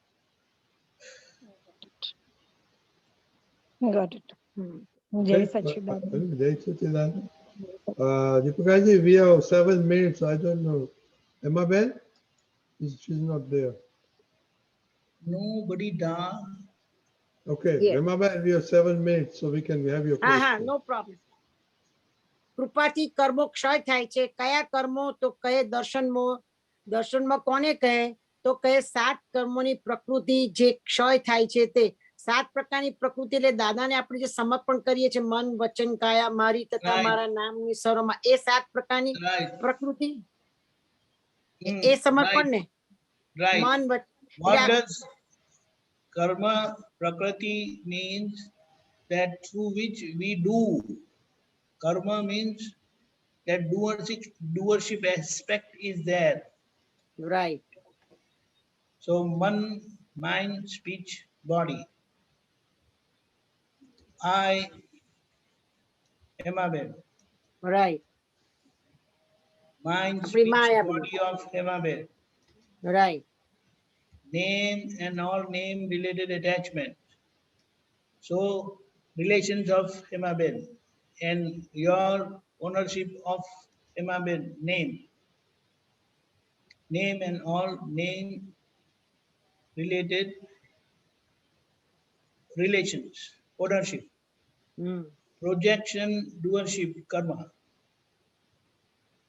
S6: Got it. Hmm. Jai Sachidanand.
S1: Jai Sachidanand. Deepakanandji, we have 7 minutes. I don't know. Emma Bell? She's not there.
S3: Nobody da.
S1: Okay,
S2: Yes.
S1: Emma Bell, we have 7 minutes, so we can have your question.
S2: no problem. કૃપાથી કર્મો ક્ષય થાય છે. કયા કર્મો? તો કહે દર્શનમાં કોને કહે? તો કહે 7 કર્મોની પ્રકૃતિ જે ક્ષય થાય છે તે 7 પ્રકારની પ્રકૃતિ. એટલે દાદાને આપણે જે સમર્પણ કરીએ છીએ મન વચન કાયા મારી તથા
S3: Right.
S2: મારા નામની સરોમાં, એ 7 પ્રકારની
S3: Right.
S2: પ્રકૃતિ
S3: Hmm,
S2: એ સમર્પણ ને
S3: Right.
S2: મન
S3: What does karma prakriti means? That through which we do. Karma means that doership aspect is there.
S2: Right.
S3: So man, mind, speech, body. I am Abel.
S2: Right.
S3: Mind,
S2: Apni
S3: speech,
S2: Maya
S3: body of Hemabel.
S2: Right.
S3: Name and all name related attachment. So relations of Hemabel and your ownership of Hemabel name. Name and all name related relations. Ownership.
S2: Hmm.
S3: Projection, doership, karma.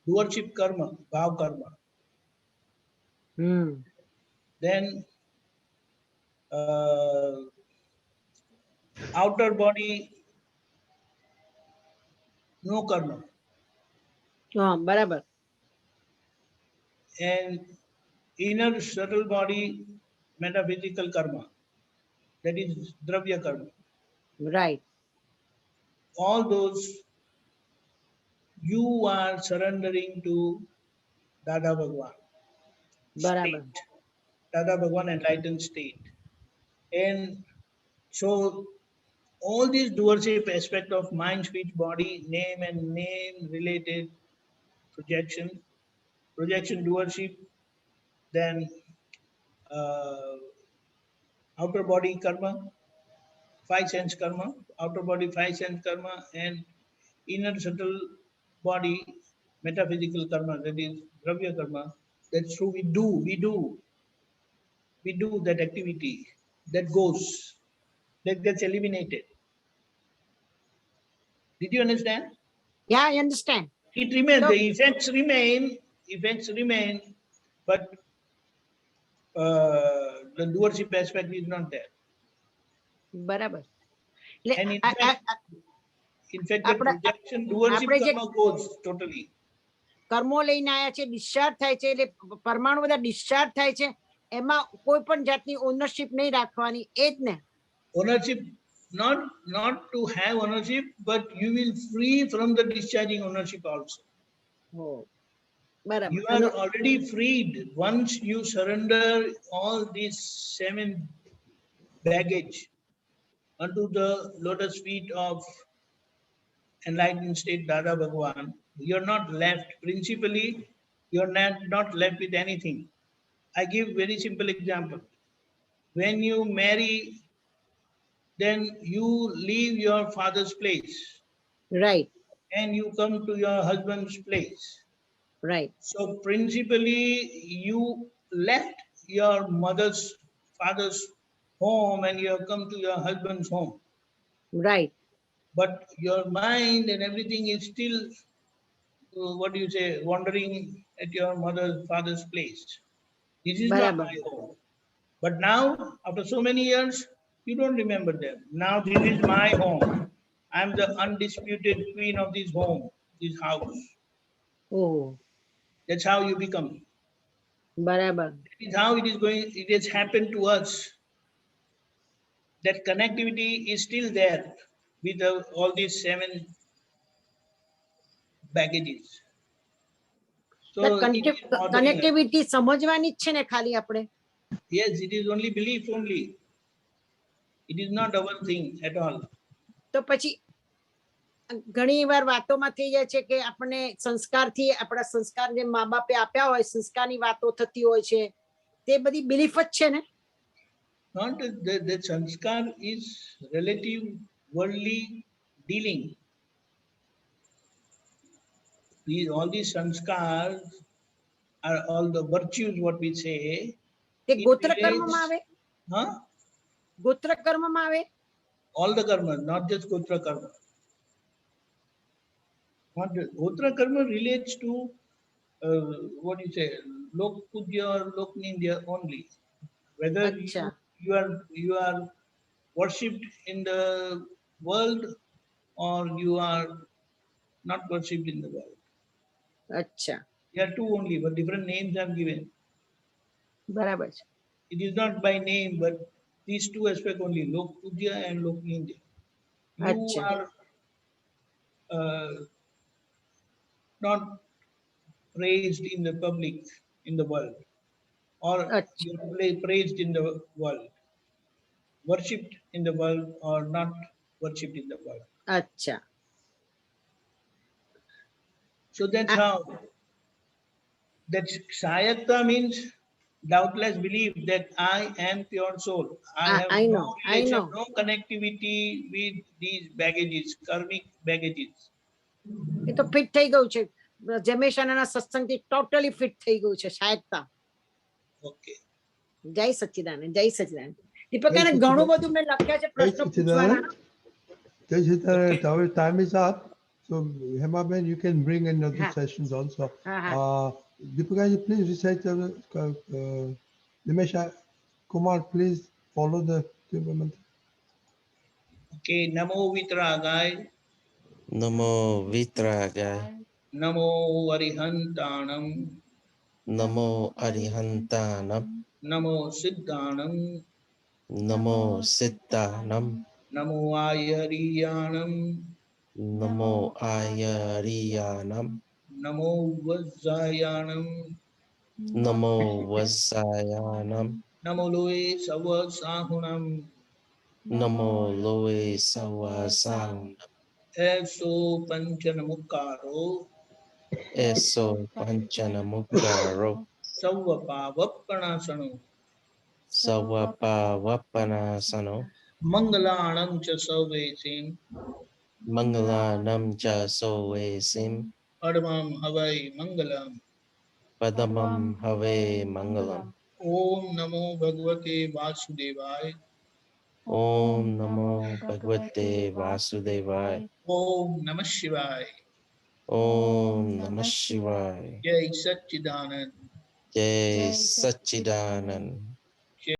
S3: Doership karma, bhav karma.
S2: Hmm.
S3: Then outer body, no karma.
S2: Barabar.
S3: And inner subtle body, metaphysical karma. That is dravya karma.
S2: Right.
S3: All those you are surrendering to Dada Bhagwan
S2: Barabar.
S3: state, Dada Bhagwan enlightened state. And so all these doership aspect of mind, speech, body, name and name related projection, doership, then uh, outer body karma, five sense karma, outer body five sense karma, and inner subtle body metaphysical karma, that is dravya karma. That's true. We do that activity that goes, that gets eliminated. Did you understand?
S2: Yeah, I understand.
S3: It remains,
S2: So,
S3: the effects remain, but the doership aspect is not there.
S2: Barabar.
S3: And in fact, that projection, doership karma goes totally.
S2: કર્મો લઈને આયા છે, discharge થાય છે, એટલે પરમાણુ બધા discharge થાય છે, એમાં કોઈ પણ જાતની ઓનરશિપ નહીં રાખવાની, એ જ ને.
S3: Ownership, not to have ownership, but you will free from the discharging ownership also.
S2: બરાબર.
S3: You are already freed once you surrender all these 7 baggage unto the lotus feet of enlightened state Dada Bhagwan. You're not left, principally, you're not left with anything. I give very simple example. When you marry, then you leave your father's place.
S2: Right.
S3: And you come to your husband's place.
S2: Right.
S3: So principally, you left your father's home and you have come to your husband's home.
S2: Right.
S3: But your mind and everything is still, what do you say, wandering at your father's place. This is not my home. But now, after so many years, you don't remember them. Now this is my home. I'm the undisputed queen of this home, this house.
S2: Oh.
S3: That's how you become.
S2: Barabar.
S3: That is how it is going. It has happened to us. That connectivity is still there with all these 7 baggages. So
S2: connectivity સમજવાની જ છે ને ખાલી આપણે.
S3: Yes, it is only belief only. It is not our thing at all.
S2: તો પછી ઘણી વાર વાતોમાં થઈ જાય છે કે આપણને સંસ્કારથી, આપણા સંસ્કાર જે મા બાપે આપ્યા હોય, સંસ્કારની વાતો થતી હોય છે, તે બધી બિલીફ જ છે ને.
S3: Not the sanskar is relative worldly dealing. All these sanskars are all the virtues, what we say.
S2: તે ગોત્ર કર્મમાં આવે.
S3: Huh?
S2: ગોત્ર કર્મમાં આવે.
S3: All the karma, not just gotra karma. Gotra karma relates to what do you say, lok pujya or lok nindya only. Whether you are worshipped in the world or you are not worshipped in the world.
S2: Acha.
S3: There are 2 only, but different names are given.
S2: Barabar.
S3: It is not by name, but these 2 aspects only, lok pujya and lok nindya. You are not praised in the public, in the world, or you are praised in the world, worshipped in the world or not worshipped in the world.
S2: અચ્છા.
S3: So that's how that Sayakta means doubtless belief that I am pure soul. I have
S2: I
S3: no
S2: know, I
S3: relation,
S2: know.
S3: no connectivity with these baggages, karmic baggages.
S2: એ તો fit થઈ ગયું છે. જમેશાના સત્સંગથી totally fit થઈ ગયું છે શાયદતા.
S3: Okay.
S2: જય સચ્ચિદાનંદ, જય સચ્ચિદાનંદ. દીપકાનંદ ઘણું બધું મેં લખ્યા છે પ્રશ્નો પૂછવાના.
S1: Jai Sitaram. Our time is up. So, Hema Ben, you can bring another
S2: Ha.
S1: sessions also.
S2: Ha.
S1: Deepakanandji, please recite Nimesha Kumar, please follow the mantra.
S3: Okay. Namo Vitragai,
S5: Namo Vitragai,
S3: Namo Arihantanam,
S5: Namo Arihantanam,
S3: Namo Siddhanam,
S5: Namo Siddhanam,
S3: Namo Ayariyanam,
S5: Namo Ayariyanam,
S3: Namo Vajjayanam,
S5: Namo Vasayanam,
S3: Namo Loe Savasahunam,
S5: Namo Loe Sawasanam,
S3: Eso Panchanamukaro,
S5: Eso Panchanamukaro,
S3: Savapavappanasano,
S5: Savapavapanasano,
S3: Mangalanam cha Savesim,
S5: Mangalanam cha Soesim,
S3: Padmam Havai Mangalam,
S5: Padamam Have Mangalam.
S3: Om Namo Bhagavate Vasudevaya,
S5: Om Namo Bhagavate Vasudevaya.
S3: Om Namah Shivaya,
S5: Om Namah Shivaya.
S3: Jai Satchidanand.
S5: Jai Satchidanand.